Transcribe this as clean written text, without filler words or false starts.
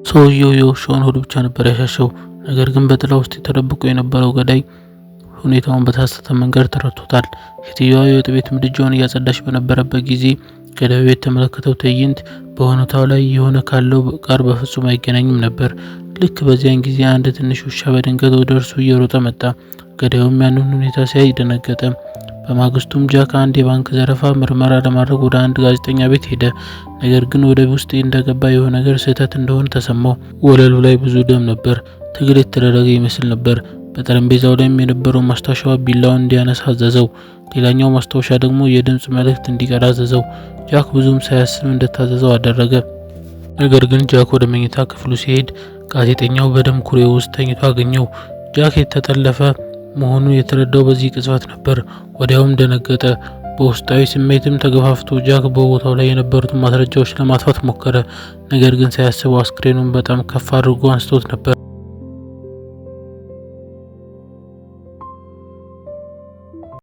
ሰውየው የውሻውን ሆድ ብቻ ነበር ያሻሸው። ነገር ግን በጥላ ውስጥ ተደብቆ የነበረው ገዳይ ሁኔታውን በተሳሳተ መንገድ ተረድቶታል። ሴትዮዋ የወጥ ቤት ምድጃውን እያጸዳች በነበረበት ጊዜ ገዳዩ የተመለከተው ትዕይንት በእውነታው ላይ የሆነ ካለው ጋር በፍጹም አይገናኝም ነበር። ልክ በዚያን ጊዜ አንድ ትንሽ ውሻ በድንገት ወደ እርሱ እየሮጠ መጣ። ገዳዩም ያንን ሁኔታ ሲያይ ደነገጠ። በማግስቱም ጃክ አንድ የባንክ ዘረፋ ምርመራ ለማድረግ ወደ አንድ ጋዜጠኛ ቤት ሄደ። ነገር ግን ወደ ውስጥ እንደገባ የሆነ ነገር ስህተት እንደሆነ ተሰማው። ወለሉ ላይ ብዙ ደም ነበር። ትግል የተደረገ ይመስል ነበር። በጠረጴዛው ላይም የነበረው ማስታወሻ ቢላውን እንዲያነሳ አዘዘው። ሌላኛው ማስታወሻ ደግሞ የድምጽ መልእክት እንዲቀር አዘዘው። ጃክ ብዙም ሳያስብ እንደታዘዘው አደረገ። ነገር ግን ጃክ ወደ መኝታ ክፍሉ ሲሄድ ጋዜጠኛው በደም ኩሬ ውስጥ ተኝቶ አገኘው። ጃክ የተጠለፈ መሆኑን የተረዳው በዚህ ቅጽበት ነበር። ወዲያውም ደነገጠ። በውስጣዊ ስሜትም ተገፋፍቶ ጃክ በቦታው ላይ የነበሩትን ማስረጃዎች ለማጥፋት ሞከረ። ነገር ግን ሳያስበው አስክሬኑን በጣም ከፍ አድርጎ አንስቶት ነበር።